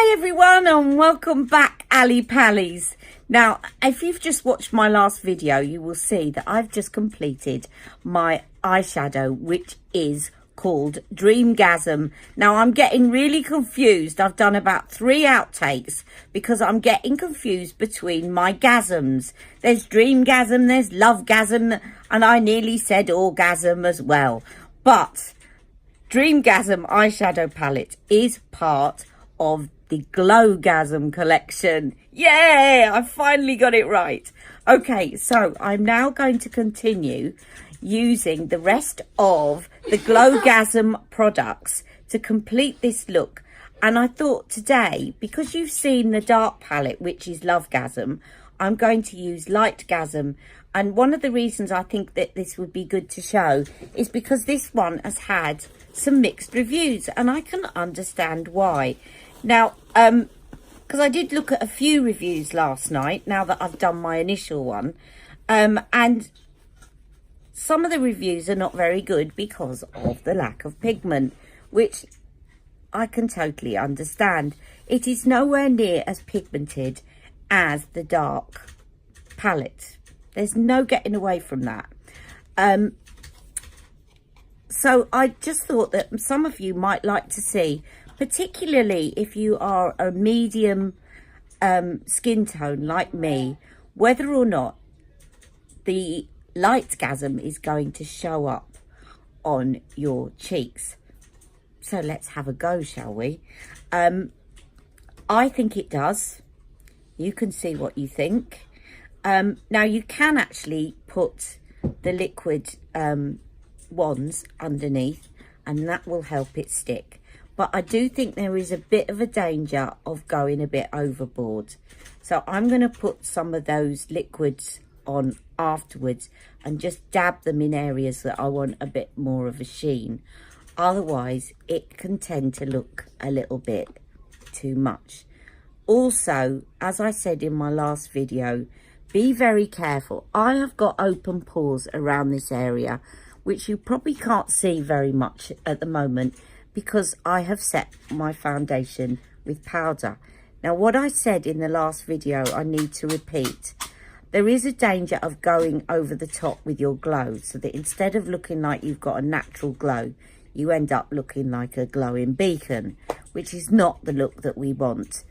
Hi everyone and welcome back, Ali Pallies. Now, if you've just watched my last video, you will see that I've just completed my eyeshadow, which is called Dreamgasm. Now, I'm getting really confused. I've done about 3 outtakes because I'm getting confused between my gasms. There's Dreamgasm, there's Lovegasm, and I nearly said orgasm as well. But Dreamgasm eyeshadow palette is part of the Glowgasm collection. Yay! I finally got it right. Okay, so I'm now going to continue using the rest of the Glowgasm products to complete this look. And I thought today, because you've seen the dark palette, which is Lovegasm, I'm going to use Lightgasm. And one of the reasons I think that this would be good to show is because this one has had some mixed reviews, and I can understand why. Now, because I did look at a few reviews last night, now that I've done my initial one, and some of the reviews are not very good because of the lack of pigment, which I can totally understand. It is nowhere near as pigmented as the dark palette. There's no getting away from that. So I just thought that some of you might like to see, particularly if you are a medium skin tone like me, whether or not the Lightgasm is going to show up on your cheeks. So let's have a go, shall we? I think it does. You can see what you think. Now you can actually put the liquid wands underneath, and that will help it stick. But I do think there is a bit of a danger of going a bit overboard. So I'm going to put some of those liquids on afterwards and just dab them in areas that I want a bit more of a sheen. Otherwise, it can tend to look a little bit too much. Also, as I said in my last video, be very careful. I have got open pores around this area, which you probably can't see very much at the moment, because I have set my foundation with powder. Now, what I said in the last video, I need to repeat. There is a danger of going over the top with your glow, so that instead of looking like you've got a natural glow, you end up looking like a glowing beacon, which is not the look that we want.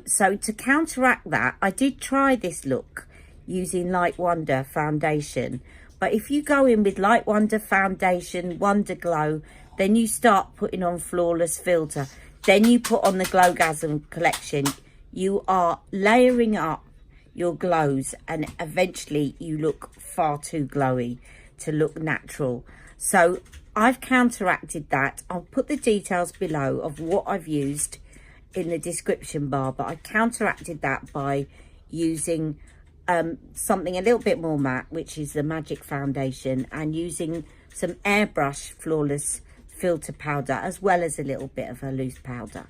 So to counteract that, I did try this look using Light Wonder foundation. But if you go in with Light Wonder foundation, Wonder Glow, then you start putting on Flawless Filter, then you put on the Glowgasm collection, you are layering up your glows, and eventually you look far too glowy to look natural. So I've counteracted that. I'll put the details below of what I've used in the description bar, but I counteracted that by using something a little bit more matte, which is the Magic foundation, and using some airbrush Flawless Filter powder, as well as a little bit of a loose powder,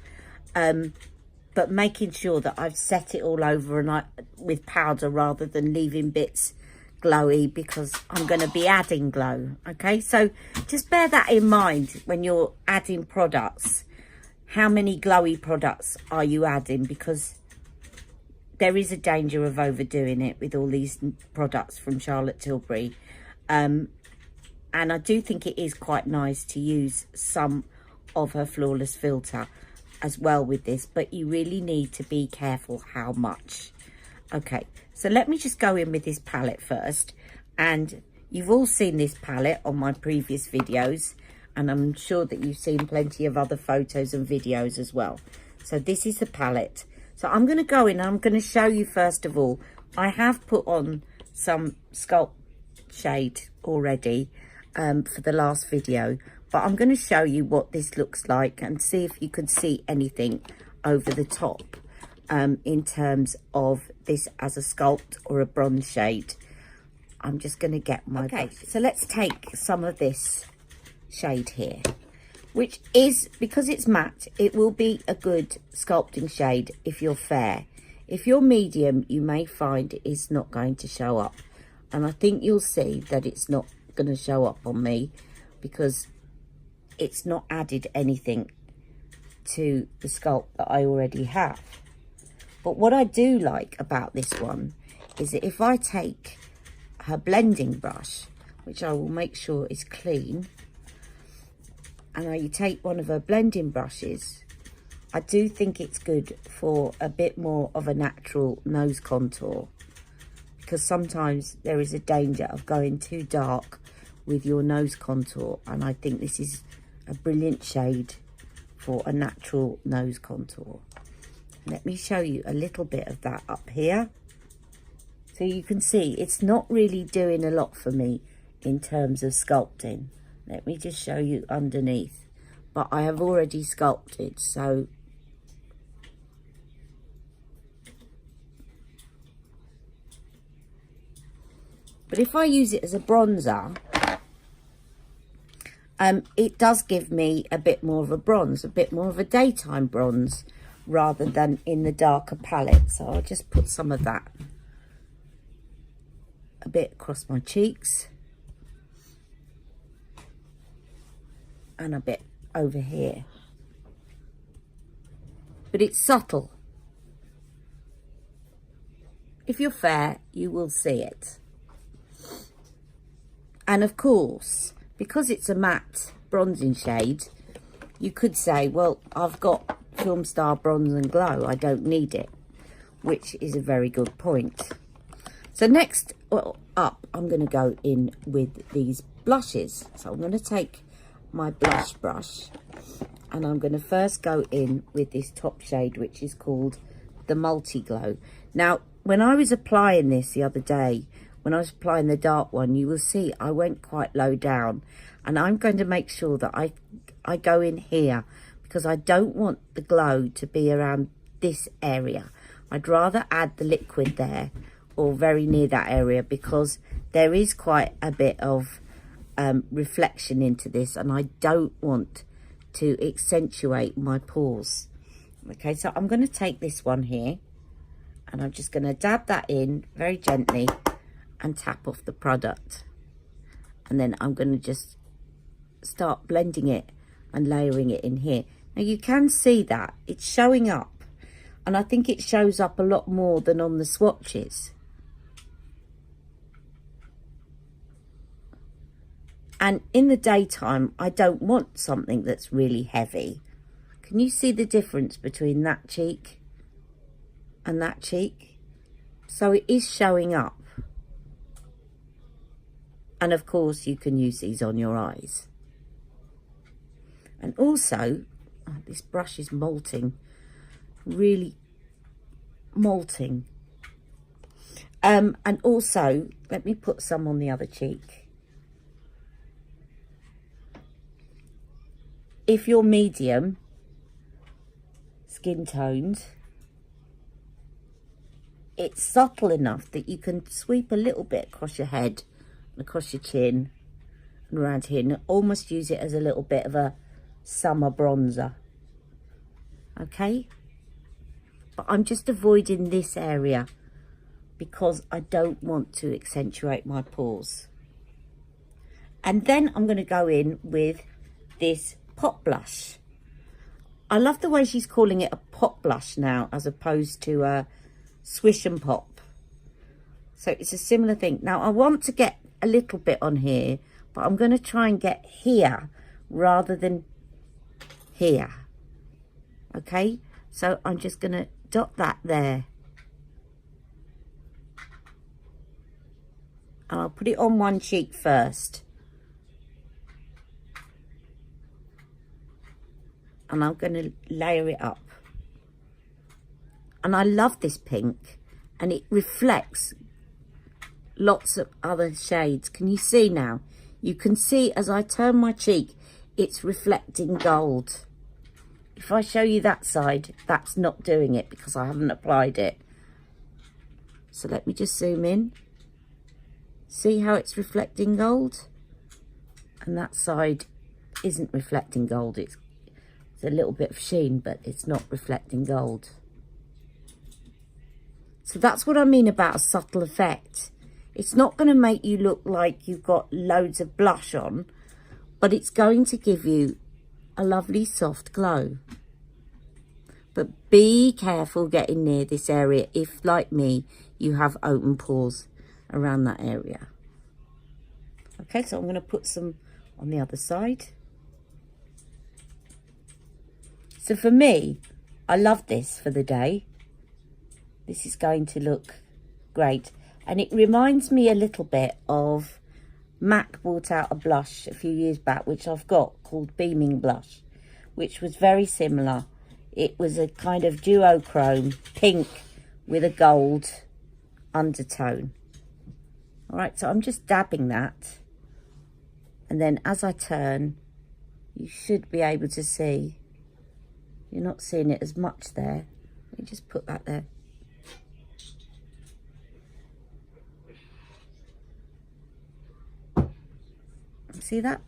but making sure that I've set it all over and with powder rather than leaving bits glowy, because I'm going to be adding glow. Okay, so just bear that in mind when you're adding products. How many glowy products are you adding? Because there is a danger of overdoing it with all these products from Charlotte Tilbury. And I do think it is quite nice to use some of her Flawless Filter as well with this, but you really need to be careful how much. Okay, so let me just go in with this palette first. And you've all seen this palette on my previous videos, and I'm sure that you've seen plenty of other photos and videos as well. So this is the palette. So I'm going to go in and I'm going to show you, first of all, I have put on some Sculpt shade already for the last video, but I'm going to show you what this looks like and see if you can see anything over the top in terms of this as a Sculpt or a bronze shade. I'm just going to get my brush. So let's take some of this shade here, which is, because it's matte, it will be a good sculpting shade if you're fair. If you're medium, you may find it's not going to show up, and I think you'll see that it's not going to show up on me because it's not added anything to the Sculpt that I already have. But what I do like about this one is that if I take her blending brush, which I will make sure is clean, and I take one of her blending brushes, I do think it's good for a bit more of a natural nose contour, because sometimes there is a danger of going too dark with your nose contour, and I think this is a brilliant shade for a natural nose contour. Let me show you a little bit of that up here. So you can see it's not really doing a lot for me in terms of sculpting. Let me just show you underneath. But I have already sculpted, so but if I use it as a bronzer, it does give me a bit more of a bronze, a bit more of a daytime bronze, rather than in the darker palette. So I'll just put some of that a bit across my cheeks and a bit over here. But it's subtle. If you're fair, you will see it. And of course, because it's a matte bronzing shade, you could say, well, I've got Film Star Bronze and Glow, I don't need it, which is a very good point. So next up, I'm going to go in with these blushes. So I'm going to take my blush brush, and I'm going to first go in with this top shade, which is called the Multi Glow. Now, when I was applying this the other day, when I was applying the dark one, you will see I went quite low down, and I'm going to make sure that I go in here, because I don't want the glow to be around this area. I'd rather add the liquid there or very near that area, because there is quite a bit of reflection into this, and I don't want to accentuate my pores. Okay, so I'm going to take this one here, and I'm just going to dab that in very gently and tap off the product, and then I'm going to just start blending it and layering it in here. Now you can see that it's showing up, and I think it shows up a lot more than on the swatches. And in the daytime, I don't want something that's really heavy. Can you see the difference between that cheek and that cheek? So it is showing up. And of course, you can use these on your eyes. And also, oh, this brush is molting, really molting. And also, let me put some on the other cheek. If you're medium skin toned, it's subtle enough that you can sweep a little bit across your head, across your chin, and around here, and almost use it as a little bit of a summer bronzer. Okay, but I'm just avoiding this area because I don't want to accentuate my pores. And then I'm going to go in with this pot blush. I love the way she's calling it a pot blush now, as opposed to a swish and pop. So it's a similar thing. Now I want to get a little bit on here, but I'm going to try and get here rather than here. Okay, so I'm just going to dot that there, and I'll put it on one cheek first, and I'm going to layer it up. And I love this pink, and it reflects lots of other shades. Can you see now? You can see as I turn my cheek, it's reflecting gold. If I show you that side, that's not doing it because I haven't applied it. So let me just zoom in. See how it's reflecting gold? And that side isn't reflecting gold. It's a little bit of sheen, but it's not reflecting gold. So that's what I mean about a subtle effect. It's not going to make you look like you've got loads of blush on, but it's going to give you a lovely soft glow. But be careful getting near this area if, like me, you have open pores around that area. Okay, so I'm going to put some on the other side. So for me, I love this for the day. This is going to look great. And it reminds me a little bit of MAC brought out a blush a few years back, which I've got, called Beaming Blush, which was very similar. It was a kind of duochrome pink with a gold undertone. All right, so I'm just dabbing that. And then as I turn, you should be able to see. You're not seeing it as much there. Let me just put that there. See that?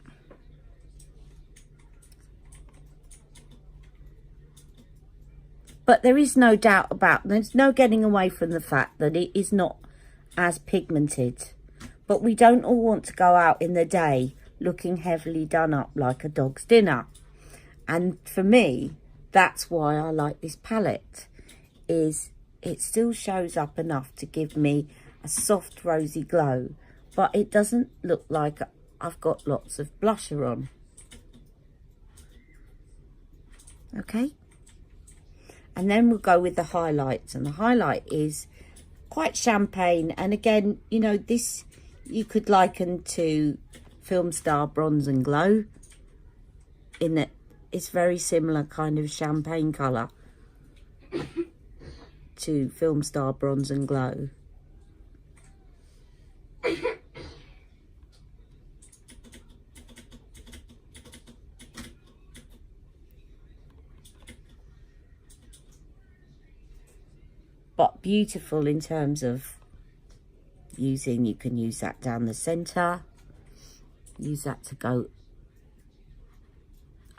But there is no doubt about, there's no getting away from the fact that it is not as pigmented. But we don't all want to go out in the day looking heavily done up like a dog's dinner. And for me, that's why I like this palette, is it still shows up enough to give me a soft rosy glow, but it doesn't look like I've got lots of blusher on. Okay, and then we'll go with the highlights, and the highlight is quite champagne. And again, you know, this you could liken to Film Star Bronze and Glow, in that it's very similar kind of champagne colour to Film Star Bronze and Glow. But beautiful in terms of using, you can use that down the centre, use that to go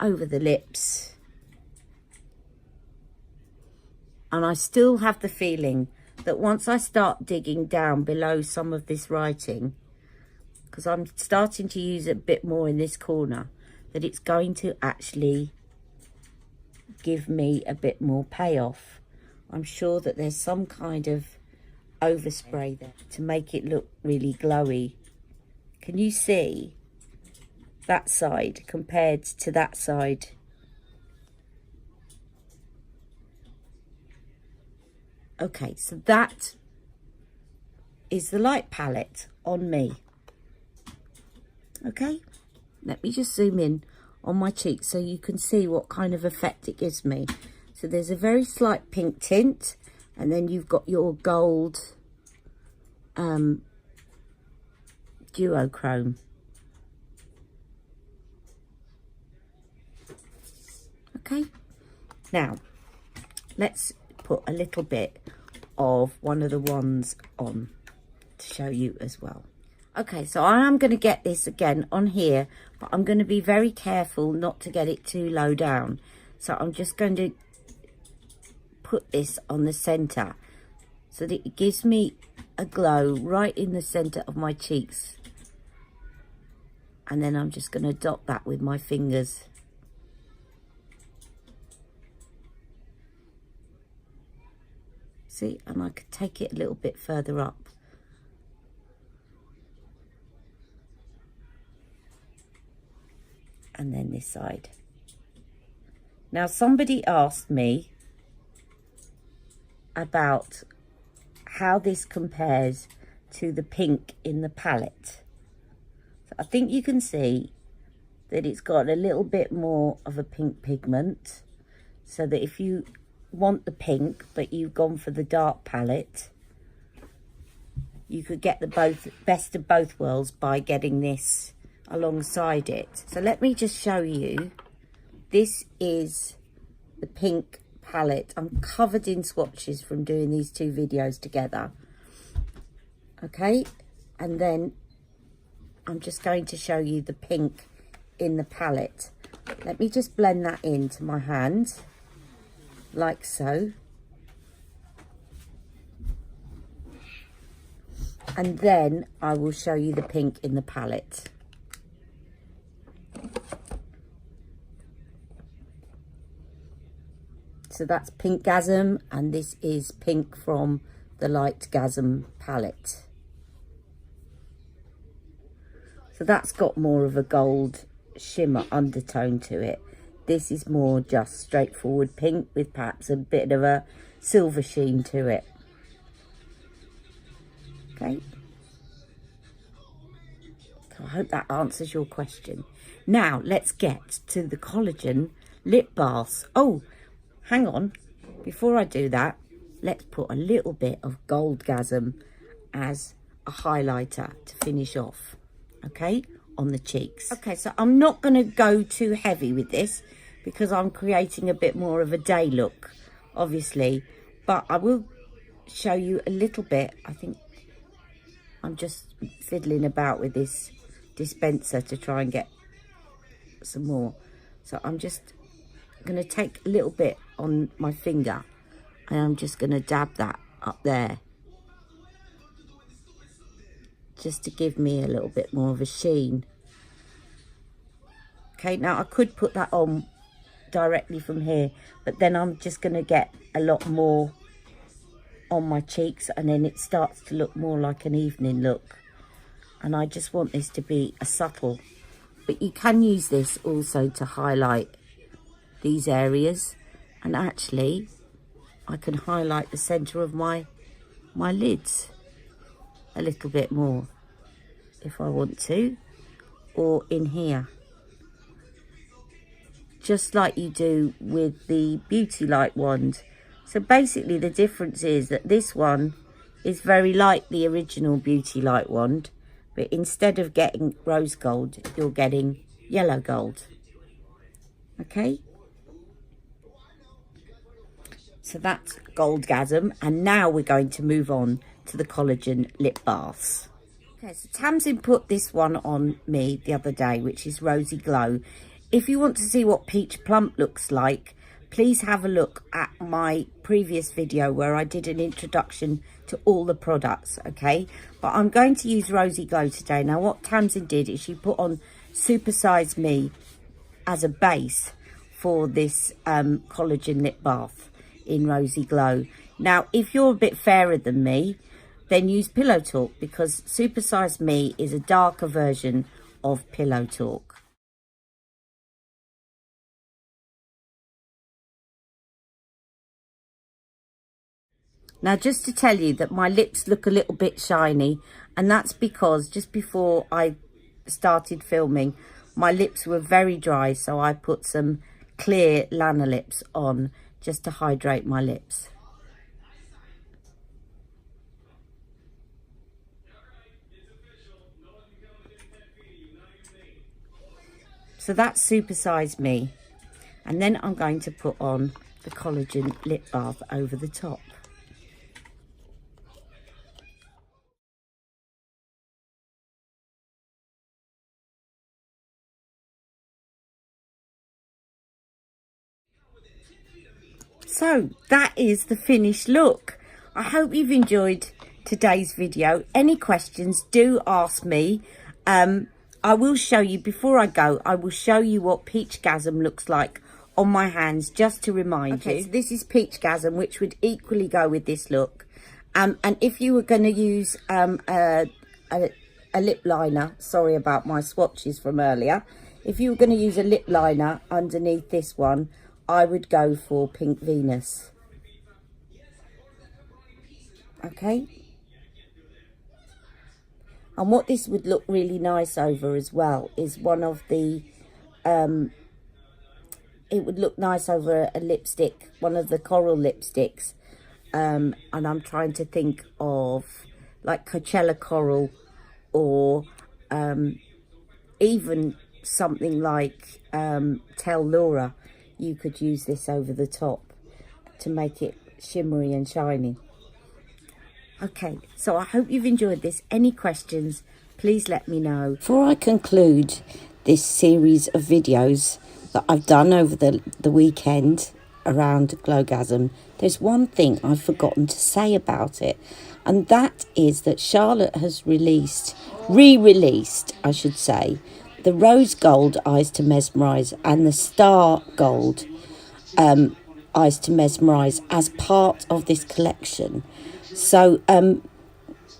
over the lips. And I still have the feeling that once I start digging down below some of this writing, because I'm starting to use it a bit more in this corner, that it's going to actually give me a bit more payoff. I'm sure that there's some kind of overspray there to make it look really glowy. Can you see that side compared to that side? Okay, so that is the light palette on me. Okay, let me just zoom in on my cheeks so you can see what kind of effect it gives me. So there's a very slight pink tint, and then you've got your gold duochrome. Okay, now let's put a little bit of one of the ones on to show you as well. Okay, so I am going to get this again on here, but I'm going to be very careful not to get it too low down. So I'm just going to put this on the center so that it gives me a glow right in the center of my cheeks. And then I'm just going to dot that with my fingers. See, and I could take it a little bit further up. And then this side. Now, somebody asked me about how this compares to the pink in the palette. So I think you can see that it's got a little bit more of a pink pigment, so that if you want the pink but you've gone for the dark palette, you could get the best of both worlds by getting this alongside it. So let me just show you. This is the pink palette. I'm covered in swatches from doing these two videos together. Okay, and then I'm just going to show you the pink in the palette. Let me just blend that into my hand like so, and then I will show you the pink in the palette. So that's Pinkgasm, and this is Pink from the Lightgasm palette. So that's got more of a gold shimmer undertone to it. This is more just straightforward pink with perhaps a bit of a silver sheen to it. Okay. So I hope that answers your question. Now let's get to the collagen lip baths. Oh, hang on. Before I do that, let's put a little bit of Glowgasm as a highlighter to finish off. Okay, on the cheeks. Okay, so I'm not going to go too heavy with this because I'm creating a bit more of a day look, obviously. But I will show you a little bit. I think I'm just fiddling about with this dispenser to try and get some more. So I'm just going to take a little bit on my finger and I'm just going to dab that up there, just to give me a little bit more of a sheen. Okay, now I could put that on directly from here, but then I'm just going to get a lot more on my cheeks and then it starts to look more like an evening look. And I just want this to be a subtle, but you can use this also to highlight these areas. And actually I can highlight the center of my lids a little bit more if I want to, or in here, just like you do with the Beauty Light wand. So basically the difference is that this one is very like the original Beauty Light wand, but instead of getting rose gold, you're getting yellow gold. Okay, so that's Glowgasm, and now we're going to move on to the collagen lip baths. Okay, so Tamzin put this one on me the other day, which is Rosy Glow. If you want to see what Peach Plump looks like, please have a look at my previous video where I did an introduction to all the products, okay? But I'm going to use Rosy Glow today. Now, what Tamzin did is she put on Super Size Me as a base for this collagen lip bath in Rosy Glow. Now, if you're a bit fairer than me, then use Pillow Talk, because Super Size Me is a darker version of Pillow Talk. Now, just to tell you that my lips look a little bit shiny, and that's because just before I started filming, my lips were very dry, so I put some clear Lana lips on just to hydrate my lips. So that's Super Size Me. And then I'm going to put on the collagen lip bath over the top. So that is the finished look. I hope you've enjoyed today's video. Any questions, do ask me. I will show you, before I go, I will show you what Peachgasm looks like on my hands, just to remind you. So this is Peachgasm, which would equally go with this look. And if you were going to use a lip liner, sorry about my swatches from earlier, if you were going to use a lip liner underneath this one, I would go for Pink Venus. Okay. And what this would look really nice over as well is one of the, it would look nice over a lipstick, one of the coral lipsticks. And I'm trying to think of like Coachella Coral, or even something like Tell Laura. You could use this over the top to make it shimmery and shiny. Okay, so I hope you've enjoyed this. Any questions, please let me know. Before I conclude this series of videos that I've done over the weekend around Glowgasm, there's one thing I've forgotten to say about it, and that is that Charlotte has re-released, I should say, the Rose Gold Eyes to Mesmerise and the Star Gold Eyes to Mesmerise as part of this collection. So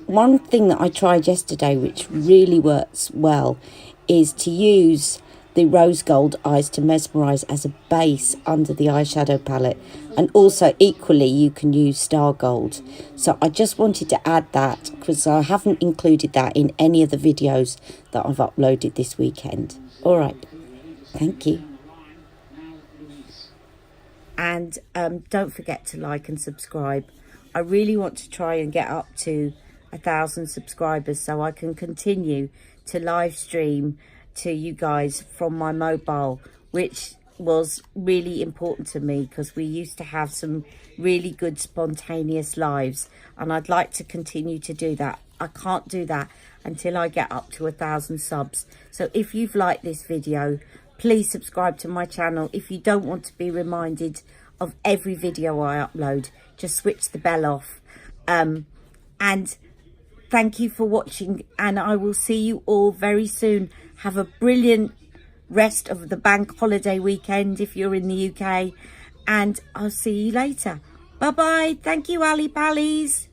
one thing that I tried yesterday which really works well is to use the rose gold Eyes to Mesmerise as a base under the eyeshadow palette, and also equally you can use star gold. So I just wanted to add that because I haven't included that in any of the videos that I've uploaded this weekend. All right, thank you. And don't forget to like and subscribe. I really want to try and get up to 1,000 subscribers so I can continue to live stream to you guys from my mobile, which was really important to me because we used to have some really good spontaneous lives, and I'd like to continue to do that. I can't do that until I get up to 1,000 subs. So if you've liked this video, please subscribe to my channel. If you don't want to be reminded of every video I upload, just switch the bell off. And thank you for watching, and I will see you all very soon. Have a brilliant rest of the bank holiday weekend if you're in the UK, and I'll see you later. Bye bye. Thank you, Ali Pallies.